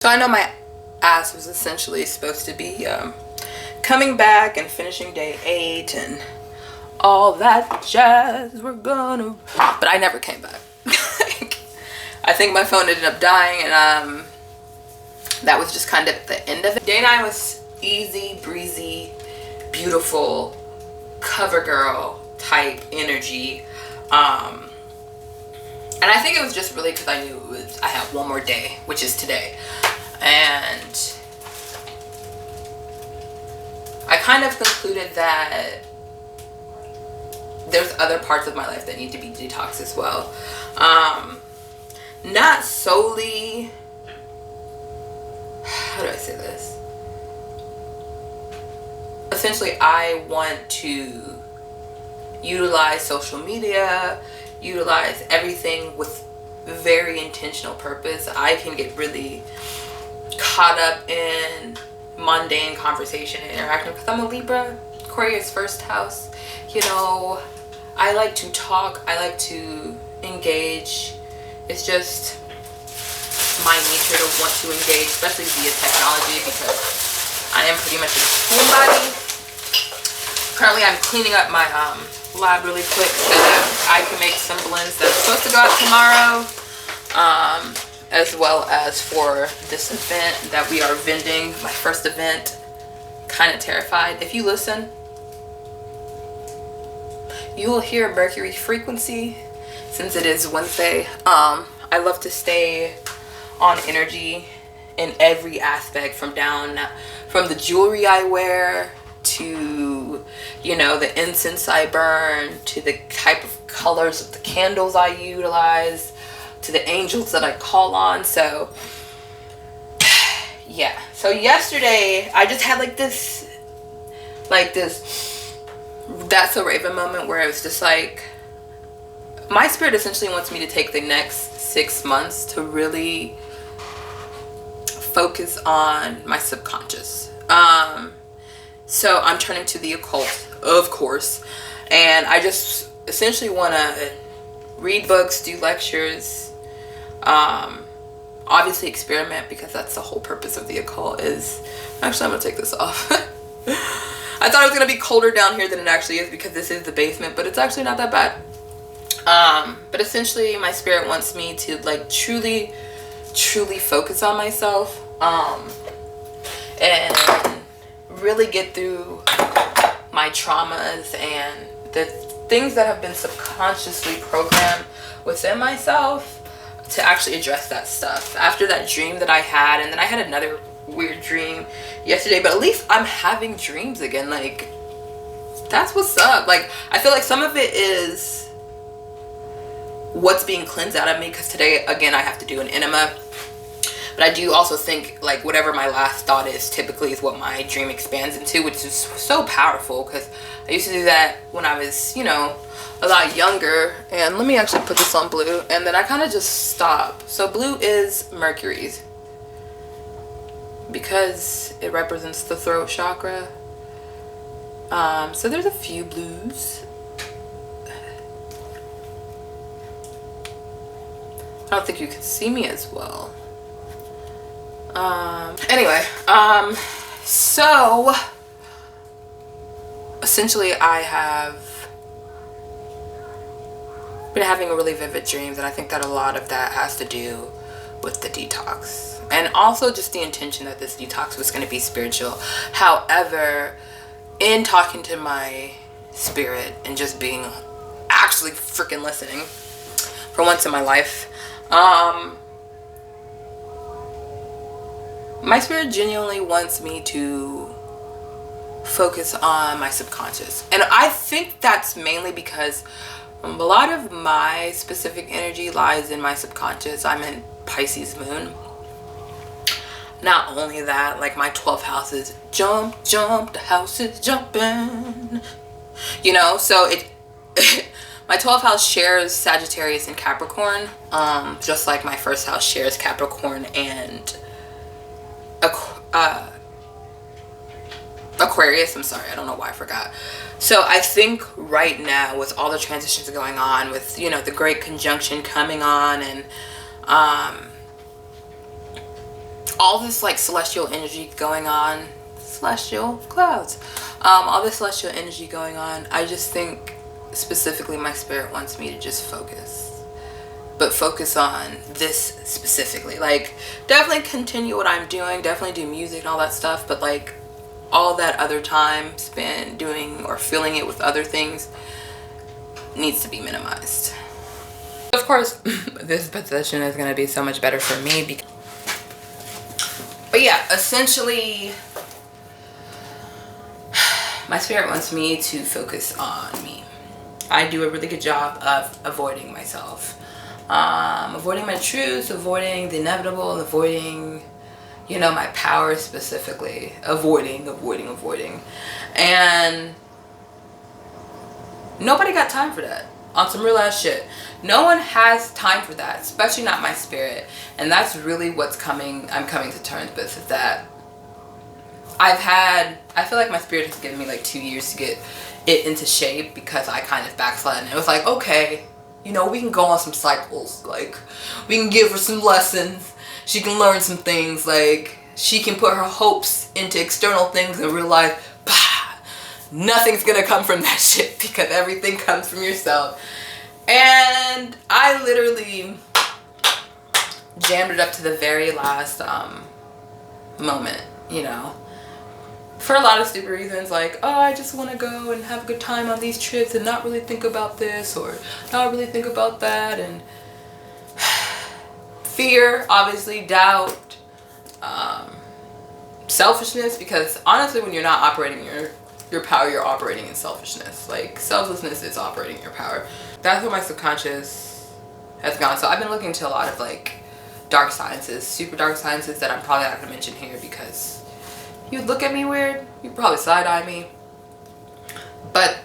So I know my ass was essentially supposed to be coming back and finishing day 8 and all that jazz. We're gonna, but I never came back. I think my phone ended up dying, and that was just kind of the end of it. Day 9 was easy breezy, beautiful, cover girl type energy. And I think it was just really because I knew I had one more day, which is today. And I kind of concluded that there's other parts of my life that need to be detoxed as well. Not solely, how do I say this? Essentially, I want to utilize social media, utilize everything with very intentional purpose. I can get really caught up in mundane conversation and interaction because I'm a Libra, Aquarius first house. You know, I like to talk, I like to engage. It's just my nature to want to engage, especially via technology, because I am pretty much a homebody. Currently I'm cleaning up my lab really quick so that I can make some blends that's supposed to go out tomorrow, as well as for this event that we are vending, my first event. Kind of terrified. If you listen, you will hear Mercury frequency since it is Wednesday. I love to stay on energy in every aspect, from the jewelry I wear to, you know, the incense I burn, to the type of colors of the candles I utilize, to the angels that I call on. So yeah, so yesterday I just had like this that's a Raven moment where it was just like, my spirit essentially wants me to take the next 6 months to really focus on my subconscious. So I'm turning to the occult, of course, and I just essentially want to read books, do lectures, obviously experiment, because that's the whole purpose of the occult. Is actually, I'm gonna take this off. I thought it was gonna be colder down here than it actually is because this is the basement, but it's actually not that bad. But essentially my spirit wants me to like truly focus on myself, and really get through my traumas and the things that have been subconsciously programmed within myself, to actually address that stuff. After that dream that I had, and then I had another weird dream yesterday, but at least I'm having dreams again. Like, that's what's up. Like, I feel like some of it is what's being cleansed out of me, because today again I have to do an enema. But I do also think like whatever my last thought is typically is what my dream expands into, which is so powerful, because I used to do that when I was, you know, a lot younger. And let me actually put this on blue, and then I kind of just stop. So blue is Mercury's, because it represents the throat chakra. So there's a few blues. I don't think you can see me as well. Anyway, so essentially I have been having really vivid dreams, and I think that a lot of that has to do with the detox, and also just the intention that this detox was going to be spiritual. However, in talking to my spirit and just being actually freaking listening for once in my life, my spirit genuinely wants me to focus on my subconscious. And I think that's mainly because a lot of my specific energy lies in my subconscious. I'm in Pisces moon. Not only that, like my 12th house is jump, the house is jumping. You know, so it my 12th house shares Sagittarius and Capricorn, just like my first house shares Capricorn and Aquarius. I'm sorry, I don't know why I forgot. So I think right now, with all the transitions going on, with, you know, the great conjunction coming on, and all this like celestial energy going on, celestial clouds, all this celestial energy going on. I just think specifically my spirit wants me to just focus, but focus on this specifically. Like, definitely continue what I'm doing, definitely do music and all that stuff, but like all that other time spent doing or filling it with other things needs to be minimized. Of course, this position is going to be so much better for me. But yeah, essentially, my spirit wants me to focus on me. I do a really good job of avoiding myself. Avoiding my truths, avoiding the inevitable, avoiding, you know, my power specifically. Avoiding. And nobody got time for that. On some real ass shit. No one has time for that, especially not my spirit. And that's really what's coming, I'm coming to terms with, is that I feel like my spirit has given me like 2 years to get it into shape, because I kind of backslid, and it was like, okay, you know, we can go on some cycles, like we can give her some lessons, she can learn some things, like she can put her hopes into external things in real life. Nothing's gonna come from that shit, because everything comes from yourself. And I literally jammed it up to the very last moment, you know, for a lot of stupid reasons, like, oh, I just want to go and have a good time on these trips and not really think about this or not really think about that. And fear, obviously, doubt, selfishness, because honestly, when you're not operating your power, you're operating in selfishness. Like, selflessness is operating your power. That's what my subconscious has gone. So I've been looking into a lot of like dark sciences, super dark sciences that I'm probably not gonna mention here, because you'd look at me weird, you'd probably side-eye me. But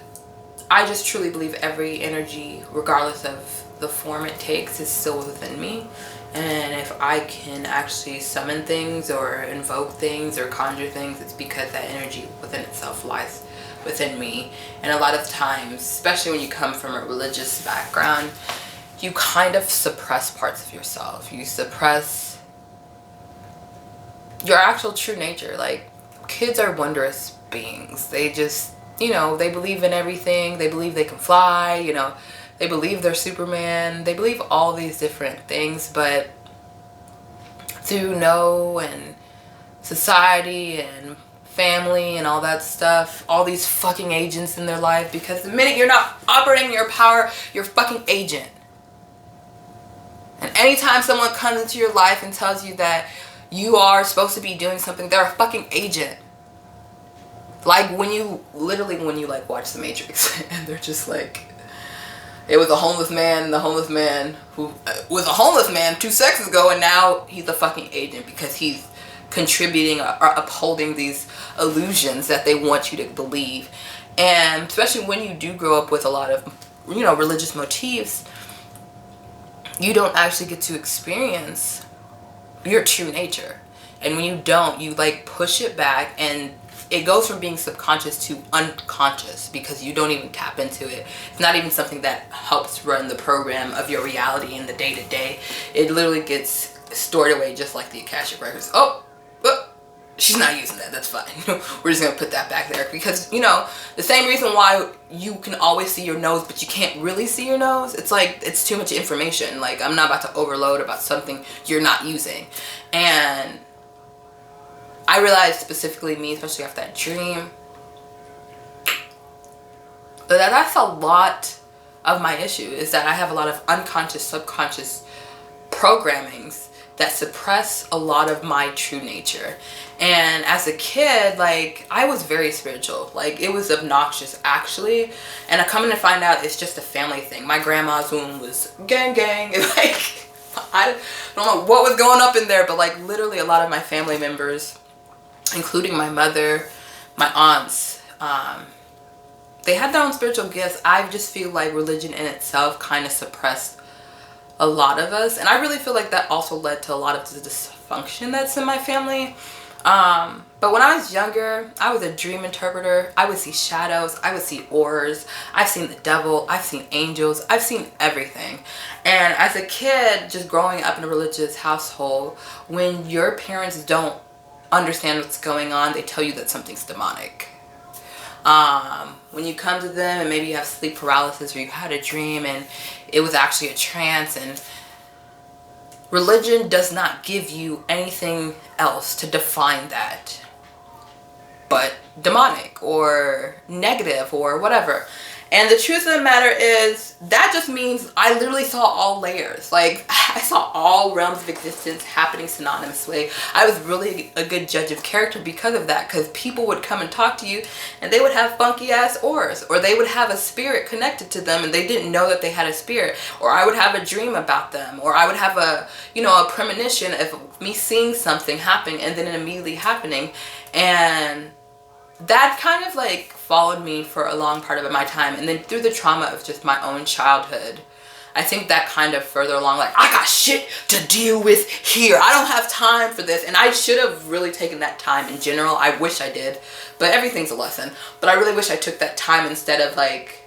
I just truly believe every energy, regardless of the form it takes, is still within me. And if I can actually summon things or invoke things or conjure things, it's because that energy within itself lies within me. And a lot of times, especially when you come from a religious background, you kind of suppress parts of yourself. You suppress your actual true nature. Like, kids are wondrous beings. They just, you know, they believe in everything. They believe they can fly, you know. They believe they're Superman. They believe all these different things, but through and society and family and all that stuff, all these fucking agents in their life, because the minute you're not operating your power, you're a fucking agent. And anytime someone comes into your life and tells you that you are supposed to be doing something, they're a fucking agent. Like when you like watch The Matrix and they're just like, it was a homeless man, and the homeless man who was a homeless man 2 seconds ago, and now he's a fucking agent because he's contributing or upholding these illusions that they want you to believe. And especially when you do grow up with a lot of, you know, religious motifs, you don't actually get to experience your true nature. And when you don't, you like push it back, and it goes from being subconscious to unconscious because you don't even tap into it. It's not even something that helps run the program of your reality in the day-to-day. It literally gets stored away just like the Akashic Records. Oh, she's not using that. That's fine. We're just going to put that back there because, you know, the same reason why you can always see your nose but you can't really see your nose. It's like, it's too much information. Like, I'm not about to overload about something you're not using. And I realized, specifically me, especially after that dream, that that's a lot of my issue, is that I have a lot of unconscious, subconscious programmings that suppress a lot of my true nature. And as a kid, like, I was very spiritual. Like, it was obnoxious, actually. And I'm coming to find out it's just a family thing. My grandma's womb was gang. Like, I don't know what was going up in there, but like literally a lot of my family members, including my mother, my aunts, they had their own spiritual gifts. I just feel like religion in itself kind of suppressed a lot of us. And I really feel like that also led to a lot of the dysfunction that's in my family. But when I was younger, I was a dream interpreter. I would see shadows. I would see auras. I've seen the devil. I've seen angels. I've seen everything. And as a kid, just growing up in a religious household, when your parents don't understand what's going on, they tell you that something's demonic. When you come to them and maybe you have sleep paralysis or you had a dream and it was actually a trance, and religion does not give you anything else to define that but demonic or negative or whatever. And the truth of the matter is, that just means I literally saw all layers. Like, I saw all realms of existence happening synonymously. I was really a good judge of character because of that, because people would come and talk to you and they would have funky ass auras, or they would have a spirit connected to them and they didn't know that they had a spirit, or I would have a dream about them, or I would have a premonition of me seeing something happening and then it immediately happening. And that kind of like followed me for a long part of my time. And then through the trauma of just my own childhood, I think that kind of further along, like, I got shit to deal with here. I don't have time for this. And I should have really taken that time in general. I wish I did, but everything's a lesson. But I really wish I took that time instead of like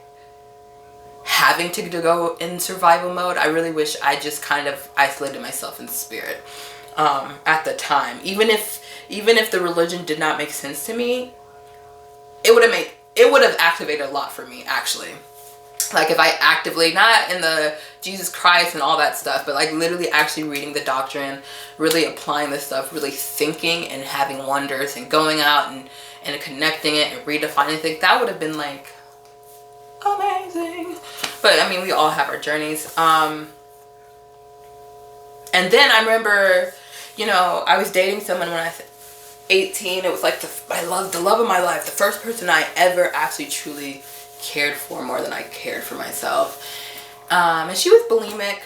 having to go in survival mode. I really wish I just kind of isolated myself in spirit at the time. Even if the religion did not make sense to me, it would have activated a lot for me, actually. Like, if I actively, not in the Jesus Christ and all that stuff, but like literally actually reading the doctrine, really applying this stuff, really thinking and having wonders and going out and connecting it and redefining things, that would have been like amazing. But I mean, we all have our journeys. And then I remember, I was dating someone when I was 18. It was like the love of my life, the first person I ever actually truly cared for more than I cared for myself. And she was bulimic.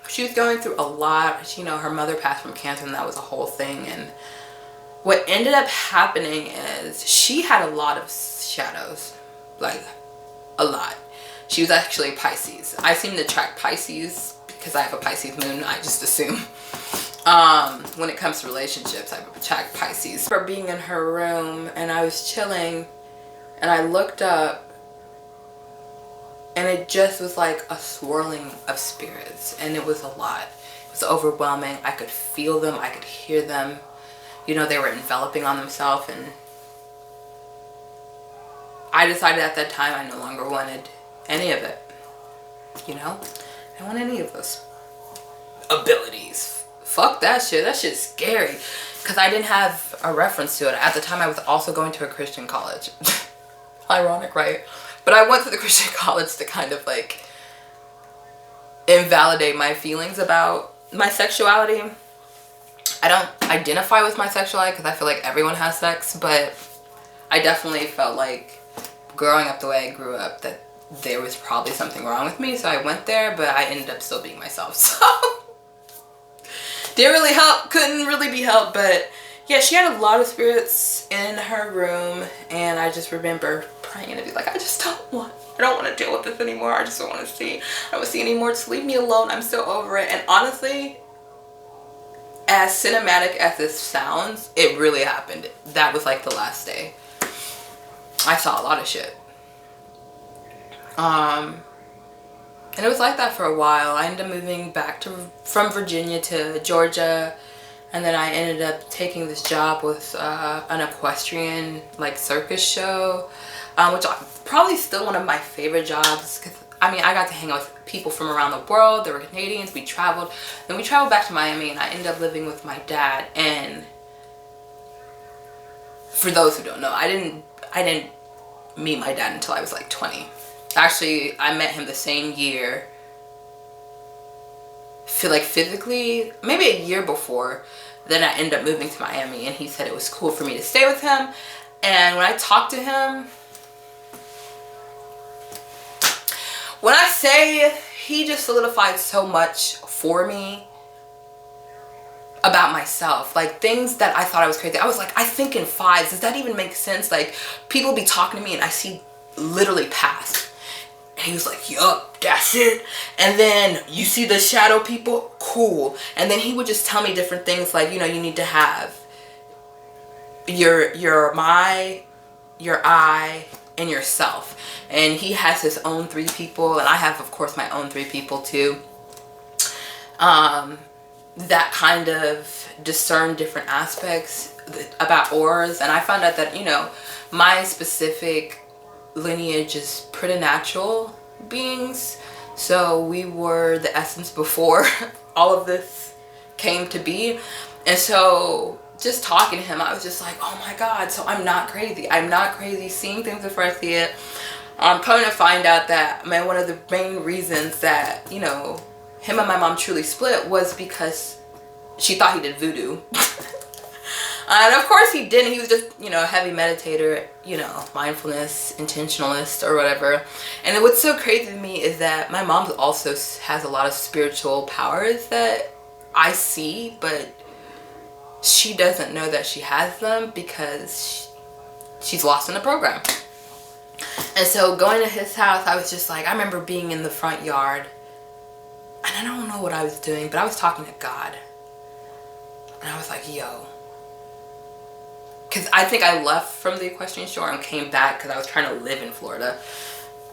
She was going through a lot. Her mother passed from cancer, and that was a whole thing. And what ended up happening is she had a lot of shadows, like a lot. She was actually Pisces. I seem to track Pisces because I have a Pisces moon. I just assume. When it comes to relationships, I track Pisces. For being in her room, and I was chilling, and I looked up, and it just was like a swirling of spirits, and it was a lot. It was overwhelming. I could feel them. I could hear them. They were enveloping on themselves, and I decided at that time I no longer wanted any of it. I don't want any of those abilities. Fuck that shit. That shit's scary. Because I didn't have a reference to it. At the time, I was also going to a Christian college. Ironic, right? But I went to the Christian college to kind of like invalidate my feelings about my sexuality. I don't identify with my sexuality because I feel like everyone has sex. But I definitely felt like growing up the way I grew up that there was probably something wrong with me. So I went there, but I ended up still being myself. So didn't really help, couldn't really be helped. But yeah, she had a lot of spirits in her room, and I just remember praying and be like, I don't want to deal with this anymore. I just don't want to see. I don't want to see anymore. Just leave me alone. I'm so over it. And honestly, as cinematic as this sounds, it really happened. That was like the last day. I saw a lot of shit. And it was like that for a while. I ended up moving back from Virginia to Georgia, and then I ended up taking this job with an equestrian like circus show, which probably still one of my favorite jobs, because I got to hang out with people from around the world. They were Canadians. We traveled. Then we traveled back to Miami, and I ended up living with my dad. And for those who don't know, I didn't meet my dad until I was like 20. Actually, I met him the same year. Feel like physically, maybe a year before. Then I ended up moving to Miami, and he said it was cool for me to stay with him. And when I talked to him, when I say he just solidified so much for me about myself, like things that I thought I was crazy. I was like, I think in fives. Does that even make sense? Like, people be talking to me and I see literally past. And he was like, yup, that's it. And then you see the shadow people, cool. And then he would just tell me different things like, you need to have your my, your I, and yourself. And he has his own 3 people, and I have, of course, my own 3 people too. That kind of discern different aspects about auras. And I found out that, you know, my specific lineage is preternatural beings. So we were the essence before all of this came to be. And so just talking to him, I was just like, oh my God, so I'm not crazy. I'm not crazy seeing things before I see it. I'm coming to find out that one of the main reasons that, you know, him and my mom truly split was because she thought he did voodoo. And of course he didn't. He was just, you know, a heavy meditator, you know, mindfulness, intentionalist or whatever. And what's so crazy to me is that my mom also has a lot of spiritual powers that I see, but she doesn't know that she has them because she's lost in the program. And so going to his house, I was just like, I remember being in the front yard, and I don't know what I was doing, but I was talking to God. And I was like, yo. Because I think I left from the equestrian shore and came back because I was trying to live in Florida.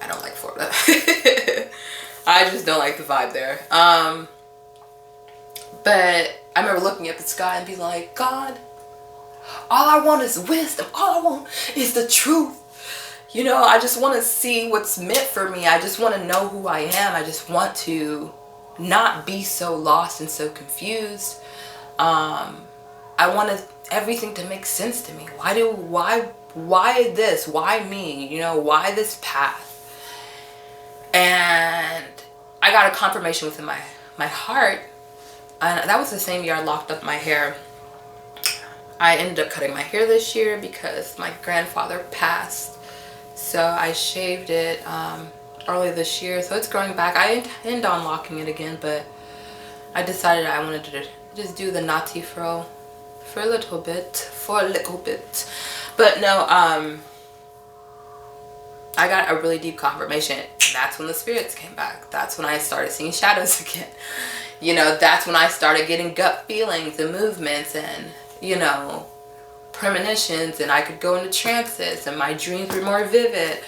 I don't like Florida. I just don't like the vibe there. But I remember looking at the sky and be like, God, all I want is wisdom. All I want is the truth. You know, I just want to see what's meant for me. I just want to know who I am. I just want to not be so lost and so confused. I wanted everything to make sense to me. Why this? Why me? You know, why this path? And I got a confirmation within my heart. And that was the same year I locked up my hair. I ended up cutting my hair this year because my grandfather passed. So I shaved it early this year. So it's growing back. I intend on locking it again, but I decided I wanted to just do the Nati fro for a little bit. But no, I got a really deep confirmation. That's when the spirits came back. That's when I started seeing shadows again. You know, that's when I started getting gut feelings and movements and, you know, premonitions, and I could go into trances and my dreams were more vivid.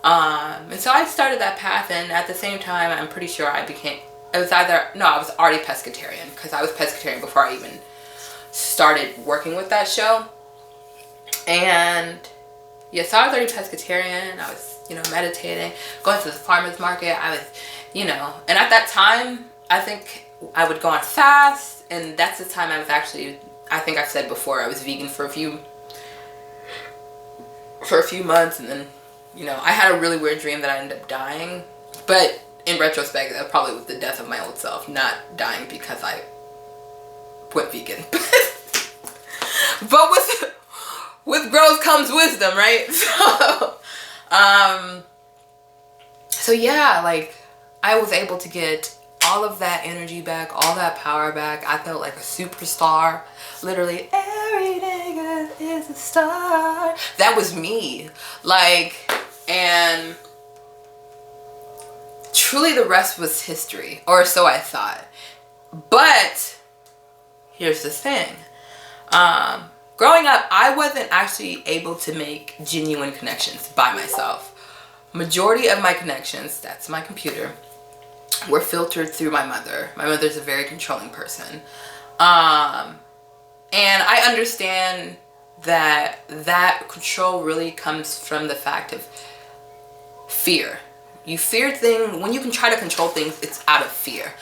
And so I started that path, and at the same time, I'm pretty sure I was already pescatarian, because I was pescatarian before I even started working with that show. And yeah, so I was already pescatarian. I was, you know, meditating, going to the farmer's market. I was, you know, and at that time, I think I would go on fast, and that's the time I was actually, I think I've said before, I was vegan for a few months, and then, you know, I had a really weird dream that I ended up dying. But in retrospect, that probably was the death of my old self, not dying because I went vegan. But with growth comes wisdom, right? So yeah, like, I was able to get all of that energy back, all that power back. I felt like a superstar. Literally, every day is a star. That was me. Like, and truly the rest was history, or so I thought. But here's the thing. Growing up, I wasn't actually able to make genuine connections by myself. Majority of my connections, that's my computer, were filtered through my mother. My mother's a very controlling person. And I understand that control really comes from the fact of fear. You fear things. When you can try to control things, it's out of fear.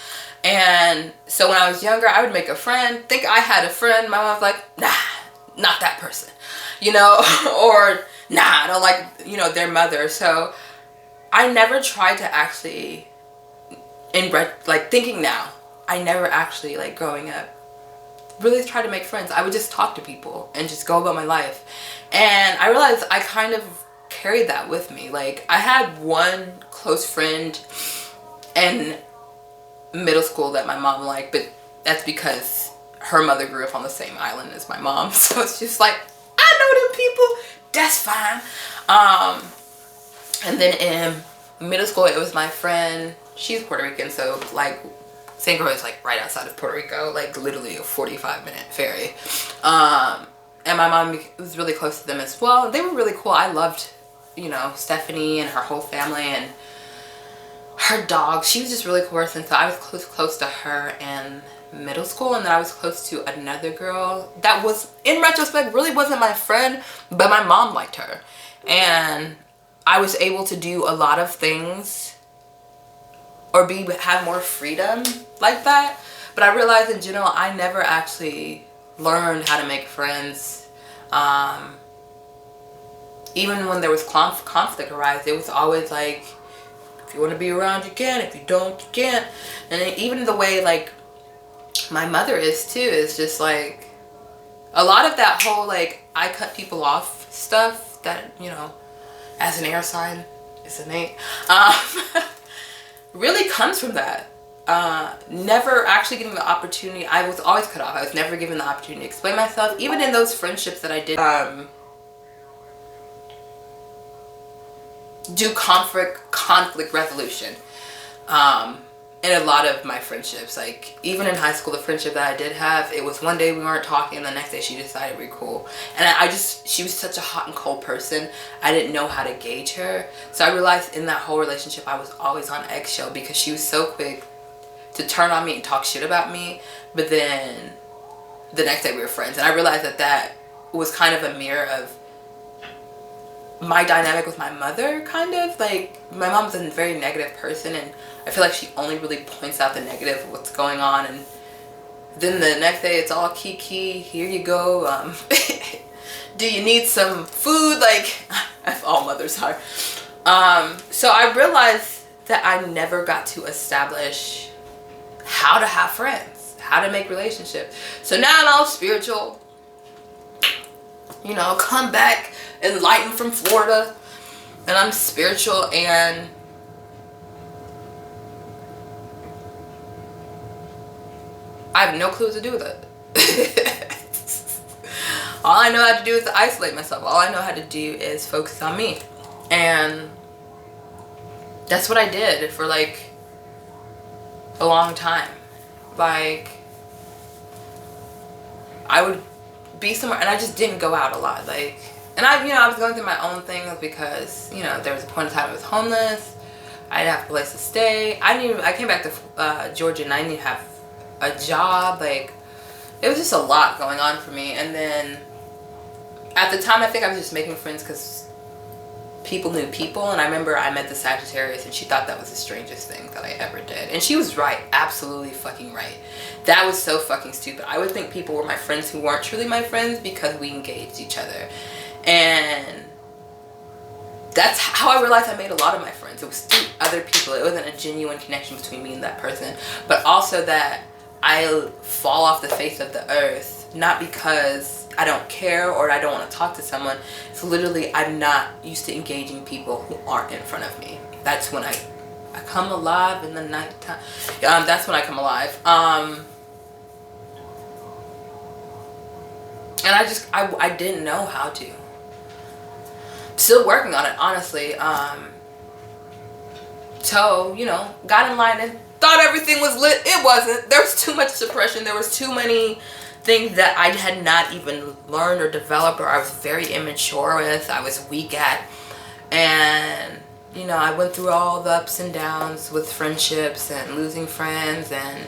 And so when I was younger, I would make a friend, think I had a friend. My mom was like, nah, not that person, you know, or nah, I don't like, you know, their mother. So I never tried to actually, like, thinking now, I never actually, like, growing up, really tried to make friends. I would just talk to people and just go about my life. And I realized I kind of carried that with me. Like, I had one close friend in middle school that my mom liked, but that's because her mother grew up on the same island as my mom. So it's just like, I know them people, that's fine. And then in middle school, it was my friend, she's Puerto Rican, so like San Cruz is like right outside of Puerto Rico, like literally a 45-minute ferry. And my mom was really close to them as well. They were really cool. I loved, you know, Stephanie and her whole family and her dog. She was just really cool person. So I was close to her in middle school, and then I was close to another girl that was, in retrospect, really wasn't my friend, but my mom liked her. And I was able to do a lot of things or have more freedom like that. But I realized in general, I never actually learned how to make friends. Even when there was conflict arise, it was always like, if you want to be around, you can. If you don't, you can't. And then even the way like my mother is too, is just like a lot of that whole like I cut people off stuff that, you know, as an air sign, it's innate, really comes from that. Never actually getting the opportunity. I was always cut off. I was never given the opportunity to explain myself. Even in those friendships that I did do conflict resolution. In a lot of my friendships, like even in high school, the friendship that I did have, it was one day we weren't talking and the next day she decided to be cool. And she was such a hot and cold person. I didn't know how to gauge her. So I realized in that whole relationship, I was always on eggshell because she was so quick to turn on me and talk shit about me. But then the next day we were friends. And I realized that that was kind of a mirror of my dynamic with my mother, kind of. Like, my mom's a very negative person, and I feel like she only really points out the negative of what's going on, and then the next day it's all kiki, here you go, do you need some food? Like, as all mothers are. So I realized that I never got to establish how to have friends, how to make relationships. So now I'm all spiritual, you know, come back enlightened from Florida, and I'm spiritual, and I have no clue what to do with it. All I know how to do is to isolate myself. All I know how to do is focus on me. And that's what I did for like a long time. Like, I would be somewhere and I just didn't go out a lot. Like, and I was going through my own things because, you know, there was a point in time I was homeless. I didn't have a place to stay. I came back to Georgia and I didn't have a job. Like, it was just a lot going on for me. And then at the time, I think I was just making friends because people knew people. And I remember I met the Sagittarius and she thought that was the strangest thing that I ever did. And she was right. Absolutely fucking right. That was so fucking stupid. I would think people were my friends who weren't truly my friends because we engaged each other. And that's how I realized I made a lot of my friends. It was through other people. It wasn't a genuine connection between me and that person. But also that I fall off the face of the earth, not because I don't care or I don't want to talk to someone. It's literally I'm not used to engaging people who aren't in front of me. That's when I come alive in the nighttime. That's when I come alive. And I didn't know how to. Still working on it, honestly. So, you know, got in line and thought everything was lit. It wasn't. There was too much suppression. There was too many things that I had not even learned or developed, or I was very immature with. I was weak at. And, you know, I went through all the ups and downs with friendships and losing friends and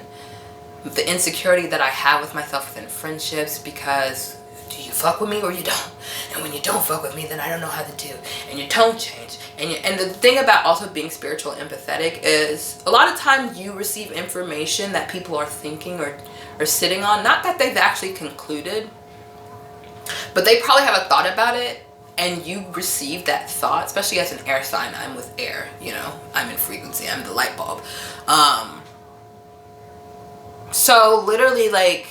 the insecurity that I have with myself within friendships because do you fuck with me or you don't? And when you don't fuck with me, then I don't know how to do. And you don't change. And the thing about also being spiritual and empathetic is a lot of times you receive information that people are thinking or sitting on. Not that they've actually concluded, but they probably have a thought about it. And you receive that thought, especially as an air sign. I'm with air, you know. I'm in frequency. I'm the light bulb. So literally, like,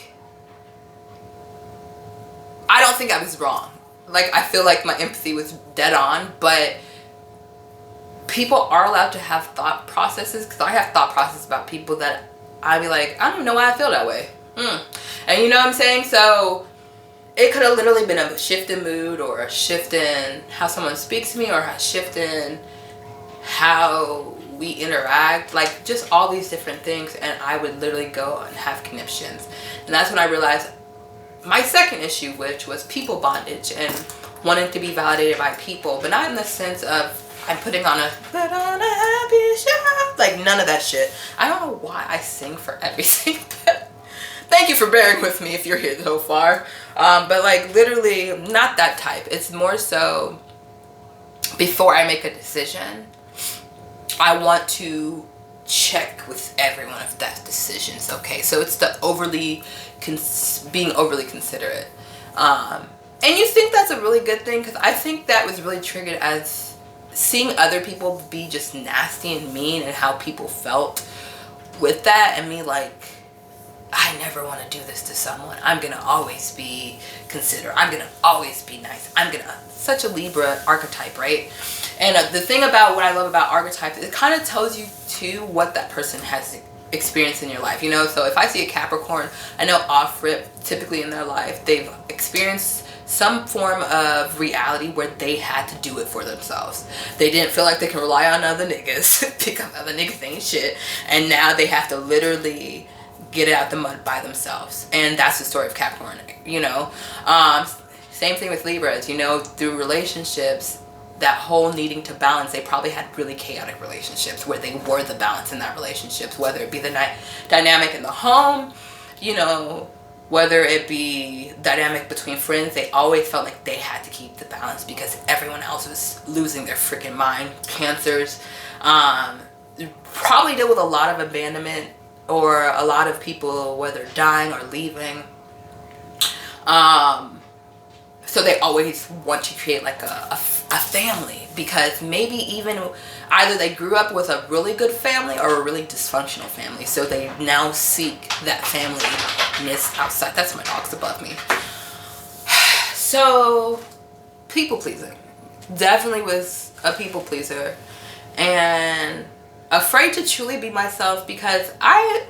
I don't think I was wrong. Like, I feel like my empathy was dead on, but people are allowed to have thought processes, because I have thought processes about people that I'd be like, I don't know why I feel that way. And you know what I'm saying? So it could have literally been a shift in mood or a shift in how someone speaks to me or a shift in how we interact, like just all these different things, and I would literally go and have conniptions. And that's when I realized my second issue, which was people bondage and wanting to be validated by people, but not in the sense of I'm putting on a happy show, like none of that shit. I don't know why I sing for everything. Thank you for bearing with me if you're here so far. But like literally not that type. It's more so before I make a decision, I want to check with everyone if that decision's okay. So it's the being overly considerate. And you think that's a really good thing, because I think that was really triggered as seeing other people be just nasty and mean, and how people felt with that, and me like, I never want to do this to someone. I'm gonna always be considerate. I'm gonna always be nice. Such a Libra archetype, right? And the thing about what I love about archetypes, it kind of tells you too what that person has experienced in your life, you know. So if I see a Capricorn, I know off rip, typically in their life, they've experienced some form of reality where they had to do it for themselves. They didn't feel like they can rely on other niggas because other niggas ain't shit, and now they have to literally get it out the mud by themselves. And that's the story of Capricorn, you know. Same thing with Libras, you know, through relationships, that whole needing to balance, they probably had really chaotic relationships where they were the balance in that relationships, whether it be the dynamic in the home, you know, whether it be dynamic between friends. They always felt like they had to keep the balance because everyone else was losing their freaking mind. Cancers probably deal with a lot of abandonment, or a lot of people whether dying or leaving. So they always want to create like a family, because maybe even either they grew up with a really good family or a really dysfunctional family, so they now seek that family-ness outside. That's my dog's above me. So people pleasing, definitely was a people pleaser, and afraid to truly be myself, because I'm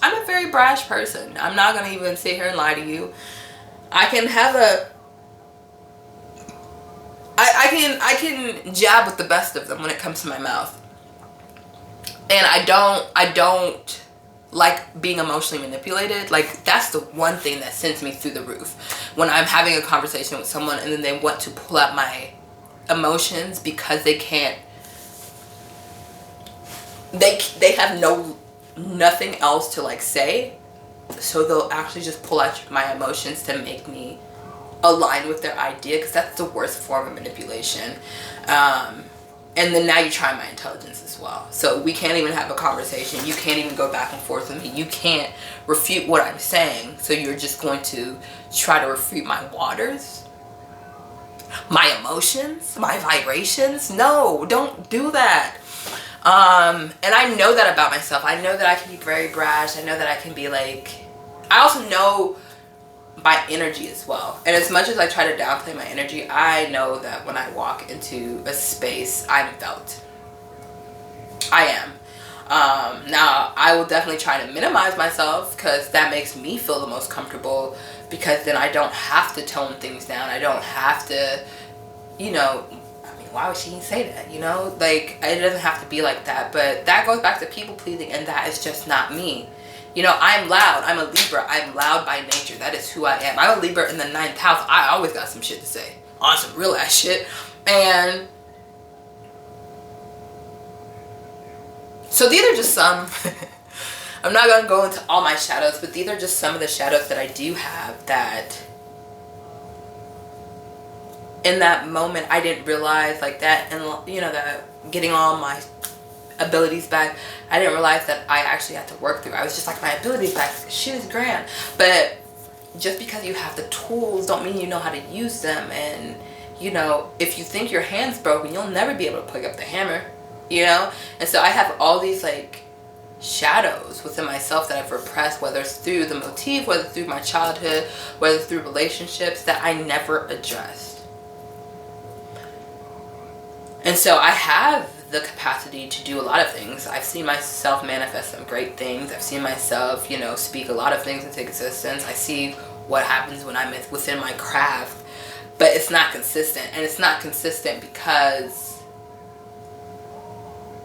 a very brash person. I'm not gonna even sit here and lie to you. I can have I can jab with the best of them when it comes to my mouth. And I don't like being emotionally manipulated. Like, that's the one thing that sends me through the roof. When I'm having a conversation with someone and then they want to pull out my emotions because they can't, they have nothing else to like say, so they'll actually just pull out my emotions to make me align with their idea, because that's the worst form of manipulation. And then now you're trying my intelligence as well. So we can't even have a conversation. You can't even go back and forth with me. You can't refute what I'm saying. So you're just going to try to refute my waters, my emotions, my vibrations. No, don't do that. And I know that about myself. I know that I can be very brash. I know that I can be like, I also know my energy as well. And as much as I try to downplay my energy, I know that when I walk into a space, I'm felt. I am. Now, I will definitely try to minimize myself, because that makes me feel the most comfortable, because then I don't have to tone things down. I don't have to, you know, I mean, why would she say that, you know? Like, it doesn't have to be like that. But that goes back to people pleasing, and that is just not me. You know, I'm loud. I'm a Libra. I'm loud by nature. That is who I am. I'm a Libra in the 9th house. I always got some shit to say. On some real ass shit. And so these are just some, I'm not going to go into all my shadows, but these are just some of the shadows that I do have, that in that moment I didn't realize, like that, and you know, that getting all my abilities back, I didn't realize that I actually had to work through. I was just like, my abilities back, shit is grand. But just because you have the tools don't mean you know how to use them. And you know, if you think your hand's broken, you'll never be able to pick up the hammer, you know. And so I have all these like shadows within myself that I've repressed, whether it's through the motif, whether through my childhood, whether through relationships, that I never addressed. And so I have the capacity to do a lot of things. I've seen myself manifest some great things. I've seen myself, you know, speak a lot of things into existence. I see what happens when I'm within my craft, but it's not consistent. And it's not consistent because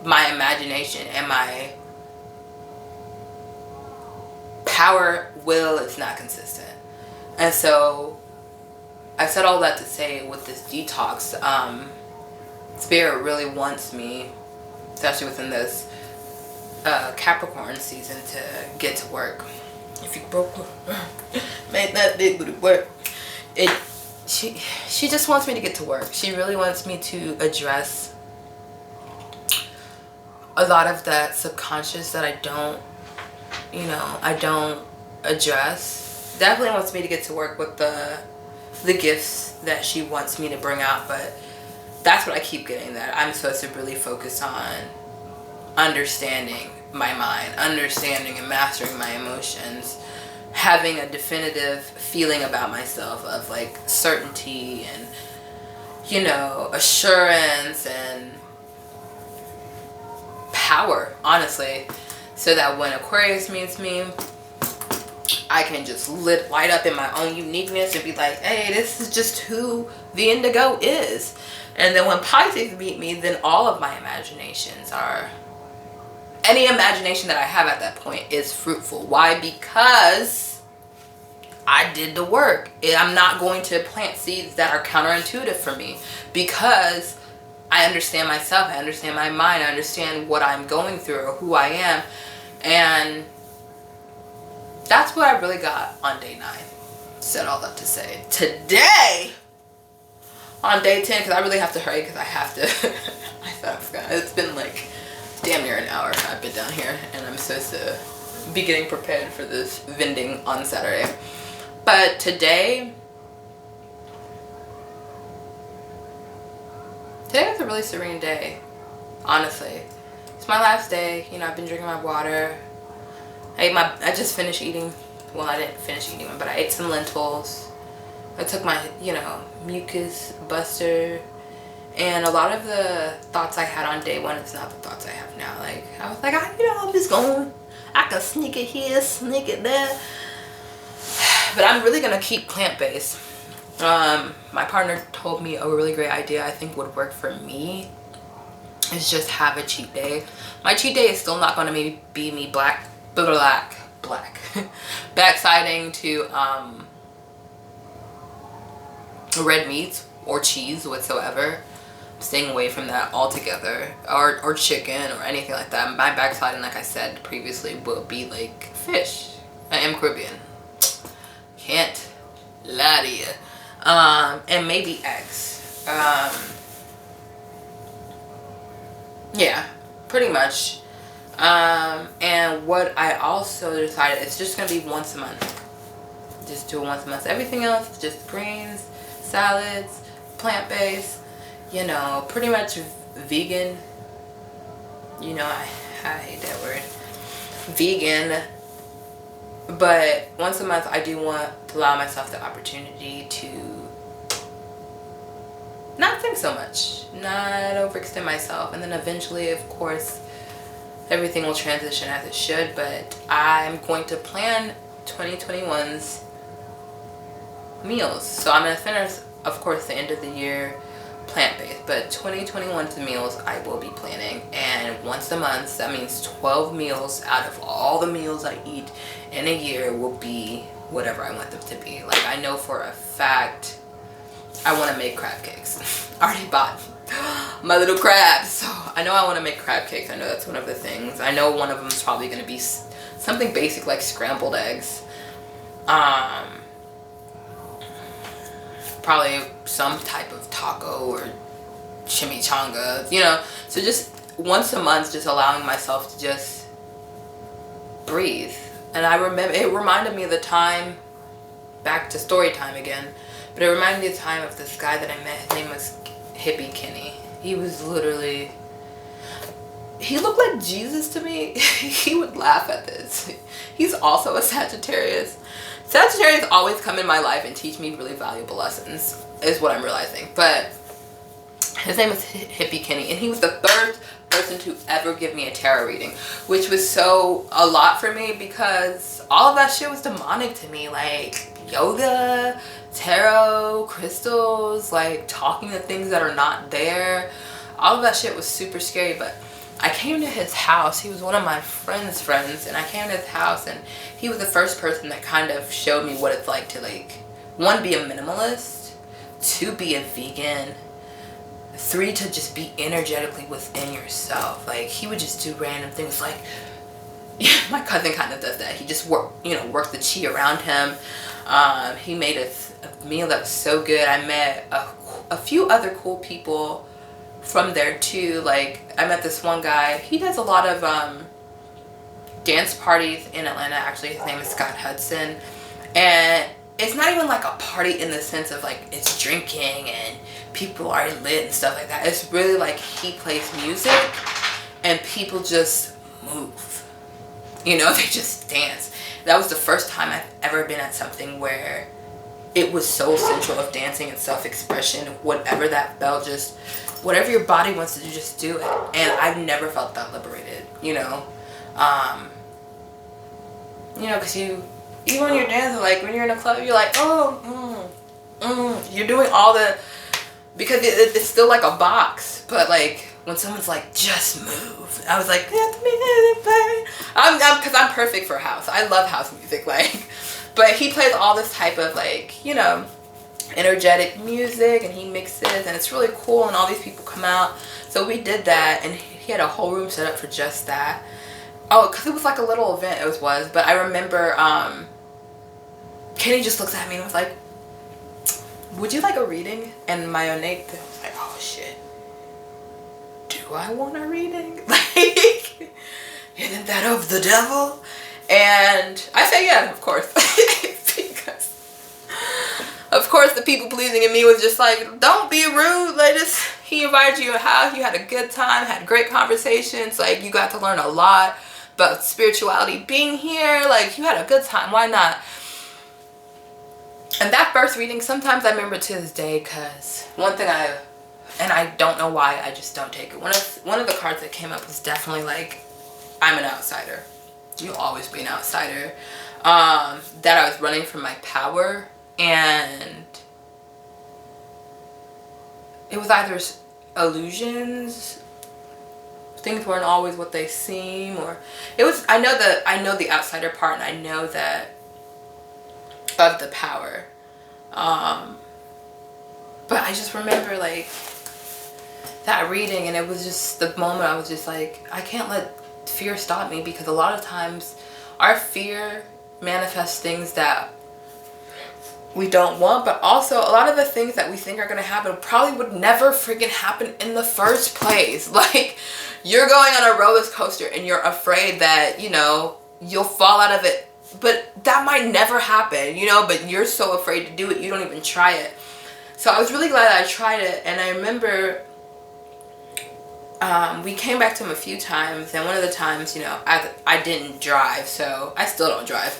my imagination and my power will is not consistent. And so I said all that to say with this detox, Spirit really wants me, especially within this Capricorn season, to get to work. If you broke, make that big booty work. She just wants me to get to work. She really wants me to address a lot of that subconscious that I don't address. Definitely wants me to get to work with the gifts that she wants me to bring out, but that's what I keep getting, that I'm supposed to really focus on understanding my mind, understanding and mastering my emotions, having a definitive feeling about myself of like certainty and, you know, assurance and power, honestly, so that when Aquarius meets me, I can just light up in my own uniqueness and be like, hey, this is just who the indigo is. And then when Pisces meet me, then all of my imaginations are, any imagination that I have at that point is fruitful. Why? Because I did the work. I'm not going to plant seeds that are counterintuitive for me, because I understand myself, I understand my mind, I understand what I'm going through or who I am. And that's what I really got on day 9. Said all that to say, today, on day 10, because I really have to hurry, because I have to, I thought I forgot. It's been like damn near an hour I've been down here, and I'm supposed to be getting prepared for this vending on Saturday. But today was a really serene day, honestly. It's my last day. You know, I've been drinking my water. I just finished eating, well, I didn't finish eating them, but I ate some lentils. I took my, you know, mucus buster. And a lot of the thoughts I had on day 1 is not the thoughts I have now. Like, I was like, I'm just going, I can sneak it here, sneak it there. But I'm really going to keep plant-based. My partner told me a really great idea I think would work for me is just have a cheat day. My cheat day is still not going to maybe be me backsiding to red meats or cheese whatsoever. Staying away from that altogether, or chicken or anything like that. My backsliding, like I said previously, will be like fish. I am Caribbean, can't lie to you. And maybe eggs. Yeah, pretty much. And what I also decided, it's just gonna be once a month. Just do it once a month. Everything else, just greens, salads, plant-based. You know, pretty much vegan. You know, I hate that word. Vegan. But once a month, I do want to allow myself the opportunity to not think so much. Not overextend myself. And then eventually, of course, everything will transition as it should. But I'm going to plan 2021's meals. So I'm going to finish, of course, the end of the year plant-based, but 2021's meals I will be planning, and once a month, that means 12 meals out of all the meals I eat in a year will be whatever I want them to be. Like, I know for a fact I want to make crab cakes. I already bought my little crabs, so I know I want to make crab cakes. I know that's one of the things. I know one of them is probably going to be something basic like scrambled eggs. Probably some type of taco or chimichanga, you know. So just once a month, just allowing myself to just breathe. And I remember, it reminded me of the time, back to story time again, but it reminded me of the time of this guy that I met. His name was Hippie Kenny. He was literally, he looked like Jesus to me. He would laugh at this. He's also a Sagittarius. Sagittarius always come in my life and teach me really valuable lessons, is what I'm realizing. But his name was Hippie Kenny, and he was the third person to ever give me a tarot reading, which was so a lot for me, because all of that shit was demonic to me. Like yoga, tarot, crystals, like talking to things that are not there. All of that shit was super scary. But I came to his house. He was one of my friends, and I came to his house, and he was the first person that kind of showed me what it's like to like 1, be a minimalist, 2, be a vegan, 3, to just be energetically within yourself. Like, he would just do random things. Like, my cousin kind of does that. He just worked the chi around him. He made a meal that was so good. I met a few other cool people from there too. Like, I met this one guy. He does a lot of dance parties in Atlanta. Actually, his name is Scott Hudson, and it's not even like a party in the sense of like it's drinking and people are lit and stuff like that. It's really like he plays music and people just move. They just dance. That was the first time I've ever been at something where it was so central of dancing and self-expression, whatever that felt, just whatever your body wants to do, just do it. And I've never felt that liberated, because even when you're dancing, like when you're in a club, you're like, you're doing all the, because it's still like a box, but like when someone's like, just move, I was like, because I'm perfect for house. I love house music, like, but he plays all this type of like, energetic music, and he mixes, and it's really cool, and all these people come out. So we did that, and he had a whole room set up for just that. Oh, because it was like a little event, it was, but I remember Kenny just looks at me and was like, would you like a reading? And my innate thing was like, oh shit, do I want a reading? Like, isn't that of the devil? And I say yeah, of course. Because of course the people pleasing in me was just like, don't be rude, like this. He invited you to a house, you had a good time, had great conversations, like you got to learn a lot about spirituality being here, like you had a good time, why not? And that first reading, sometimes I remember to this day, because one thing I don't know why, I just don't take it. One of the cards that came up was definitely like, I'm an outsider. You'll always be an outsider. That I was running from my power, and it was either illusions, things weren't always what they seem, or it was, I know the outsider part, and I know that of the power. But I just remember like that reading, and it was just the moment I was just like, I can't let fear stop me, because a lot of times our fear manifests things that we don't want, but also a lot of the things that we think are going to happen probably would never freaking happen in the first place. Like, you're going on a roller coaster and you're afraid that, you'll fall out of it, but that might never happen, but you're so afraid to do it, you don't even try it. So I was really glad I tried it. And I remember we came back to him a few times, and one of the times, I didn't drive, so I still don't drive,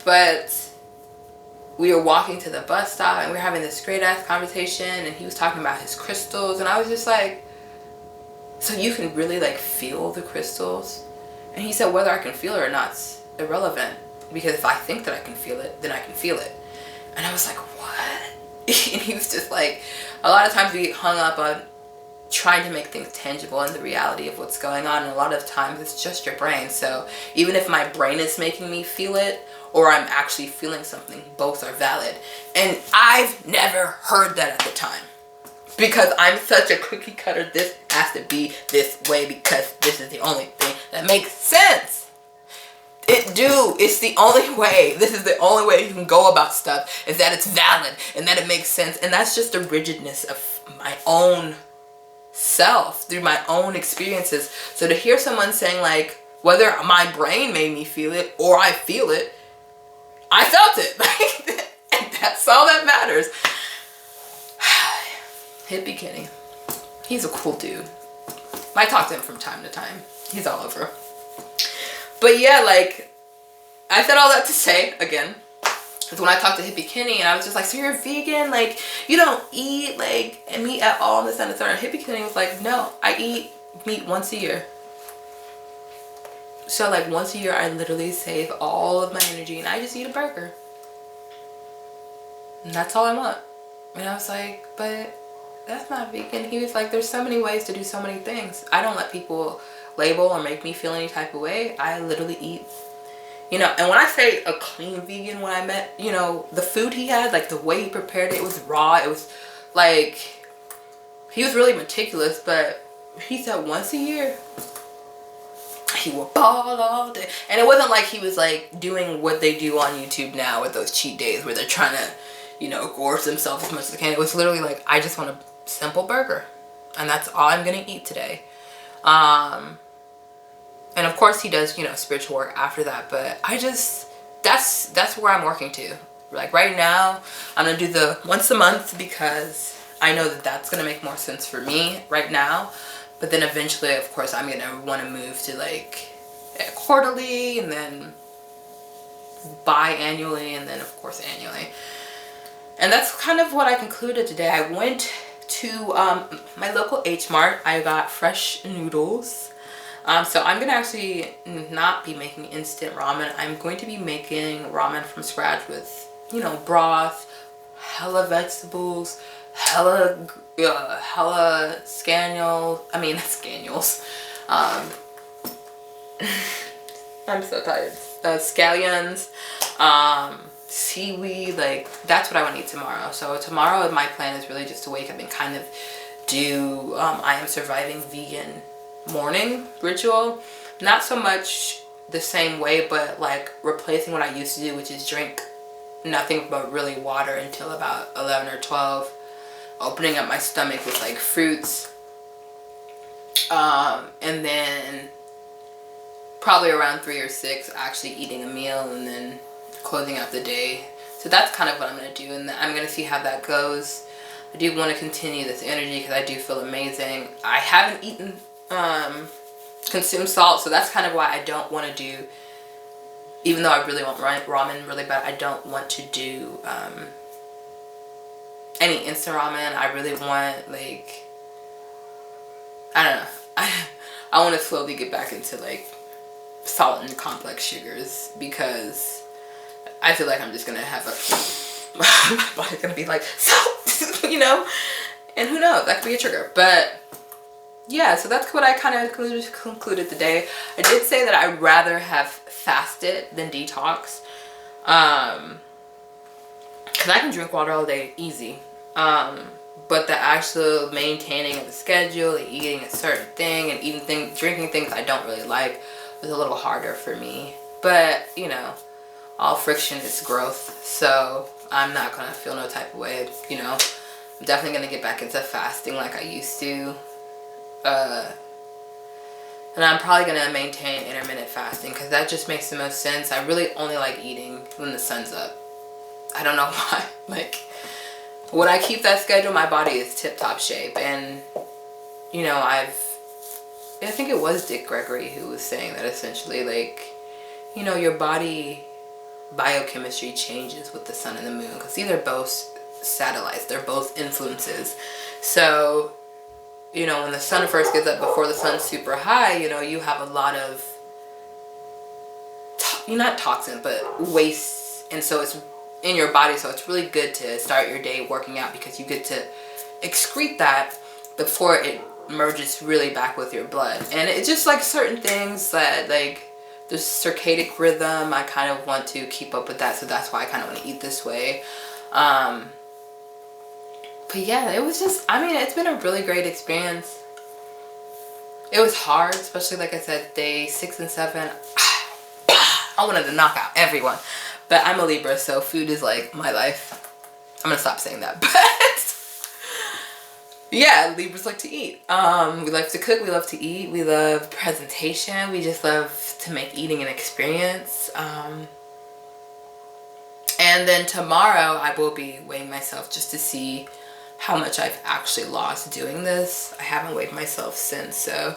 but we were walking to the bus stop, and we were having this great ass conversation, and he was talking about his crystals, and I was just like, so you can really like feel the crystals? And he said, whether I can feel it or not's irrelevant, because if I think that I can feel it, then I can feel it. And I was like, what? And he was just like, a lot of times we get hung up on trying to make things tangible and the reality of what's going on, and a lot of times it's just your brain. So even if my brain is making me feel it, or I'm actually feeling something, both are valid. And I've never heard that at the time, because I'm such a cookie cutter, this has to be this way because this is the only thing that makes sense. It's the only way. This is the only way you can go about stuff, is that it's valid and that it makes sense. And that's just the rigidness of my own self through my own experiences. So to hear someone saying like, whether my brain made me feel it or I feel it, I felt it. And that's all that matters. Hippie Kenny. He's a cool dude. I talk to him from time to time. He's all over. But yeah, like, I said all that to say, again, because when I talked to Hippie Kenny, and I was just like, so you're a vegan? Like, you don't eat, like, meat at all, and this and the third. And Hippie Kenny was like, no, I eat meat once a year. So, like, once a year, I literally save all of my energy, and I just eat a burger. And that's all I want. And I was like, but that's not vegan. He was like, there's so many ways to do so many things. I don't let people label or make me feel any type of way. I literally eat You know, and when I say a clean vegan, when I met, you know, the food he had, like the way he prepared it, it was raw. It was like, he was really meticulous, but he said once a year he would ball all day. And it wasn't like he was like doing what they do on YouTube now with those cheat days where they're trying to, you know, gorge themselves as much as they can. It was literally like, I just want a simple burger and that's all I'm gonna eat today. And of course he does, you know, spiritual work after that, but I just, that's where I'm working to. Like right now, I'm gonna do the once a month because I know that that's gonna make more sense for me right now. But then eventually, of course, I'm gonna want to move to like quarterly and then biannually and then of course annually. And that's kind of what I concluded today. I went to my local H Mart. I got fresh noodles. So I'm gonna actually not be making instant ramen. I'm going to be making ramen from scratch with, you know, broth, hella vegetables, hella scannels. I mean, scannels. I'm so tired. Scallions, seaweed. Like that's what I want to eat tomorrow. So tomorrow, my plan is really just to wake up and kind of do I am surviving vegan morning ritual. Not so much the same way, but like replacing what I used to do, which is drink nothing but really water until about 11 or 12, opening up my stomach with like fruits, and then probably around 3 or 6 actually eating a meal and then closing out the day. So that's kind of what I'm going to do, and I'm going to see how that goes. I do want to continue this energy because I do feel amazing. I haven't eaten consume salt, so that's kind of why I don't want to do, even though I really want ramen really bad, I don't want to do any instant ramen. I really want, like, I don't know, I want to slowly get back into like salt and complex sugars because I feel like I'm just gonna have my body's gonna be like salt, you know, and who knows, that could be a trigger. But yeah, so that's what I kind of concluded today. I did say that I'd rather have fasted than detox, because I can drink water all day easy, but the actual maintaining of the schedule, eating a certain thing and drinking things I don't really like was a little harder for me. But you know, all friction is growth, so I'm not gonna feel no type of way. You know, I'm definitely gonna get back into fasting like I used to. And I'm probably going to maintain intermittent fasting because that just makes the most sense. I really only like eating when the sun's up. I don't know why. Like, when I keep that schedule, my body is tip-top shape. And, you know, I think it was Dick Gregory who was saying that essentially, like, you know, your body biochemistry changes with the sun and the moon because these are both satellites. They're both influences. So, you know, when the sun first gets up before the sun's super high, you know, you have a lot of, not toxin, but waste. And so it's in your body. So it's really good to start your day working out because you get to excrete that before it merges really back with your blood. And it's just like certain things that like the circadian rhythm, I kind of want to keep up with that. So that's why I kind of want to eat this way. But yeah, it was just, I mean, it's been a really great experience. It was hard, especially like I said, day 6 and 7. I wanted to knock out everyone. But I'm a Libra, so food is like my life. I'm going to stop saying that. But yeah, Libras like to eat. We like to cook, we love to eat, we love presentation, we just love to make eating an experience. And then tomorrow I will be weighing myself just to see how much I've actually lost doing this. I haven't weighed myself since, so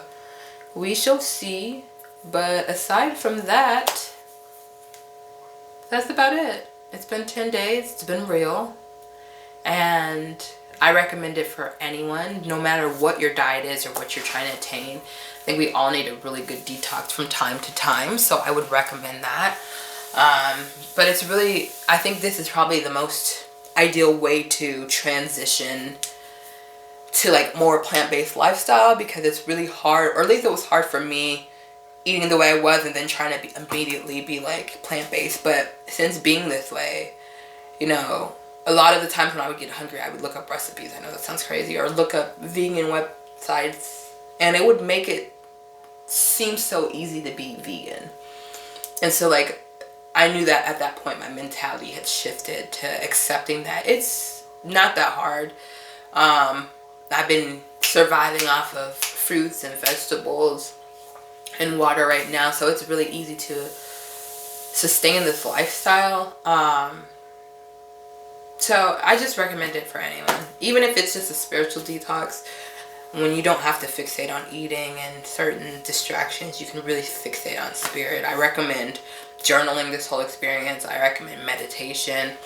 we shall see. But aside from that, that's about it. It's been 10 days. It's been real. And I recommend it for anyone, no matter what your diet is or what you're trying to attain. I think we all need a really good detox from time to time, so I would recommend that. But it's really, I think this is probably the most ideal way to transition to like more plant-based lifestyle because it's really hard, or at least it was hard for me eating the way I was and then trying to immediately be like plant-based. But since being this way, you know, a lot of the times when I would get hungry, I would look up recipes. I know that sounds crazy. Or look up vegan websites. And it would make it seem so easy to be vegan. And so, like, I knew that at that point my mentality had shifted to accepting that it's not that hard. I've been surviving off of fruits and vegetables and water right now. So it's really easy to sustain this lifestyle. So I just recommend it for anyone, even if it's just a spiritual detox. When you don't have to fixate on eating and certain distractions, you can really fixate on spirit. I recommend journaling this whole experience. I recommend meditation.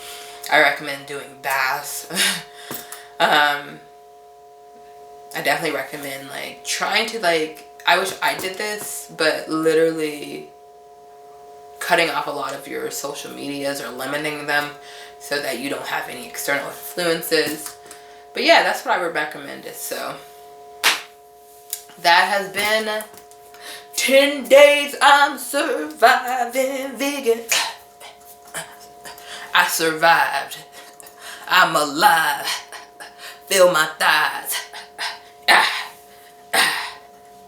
I recommend doing baths. I definitely recommend like trying to like, I wish I did this, but literally cutting off a lot of your social medias or limiting them so that you don't have any external influences. But yeah, that's what I would recommend it. So that has been 10 days I'm surviving vegan. I survived. I'm alive. Feel my thighs.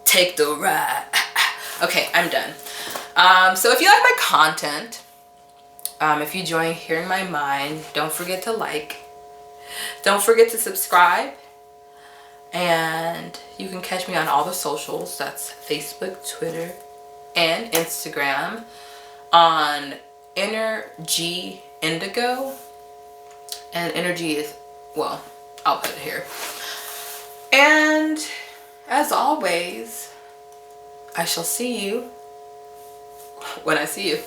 Take the ride. Okay, I'm done. So if you like my content, if you enjoy hearing my mind, don't forget to like. Don't forget to subscribe. And you can catch me on all the socials. That's Facebook, Twitter, and Instagram on innerGindigo. And energy is, well, I'll put it here. And as always, I shall see you when I see you.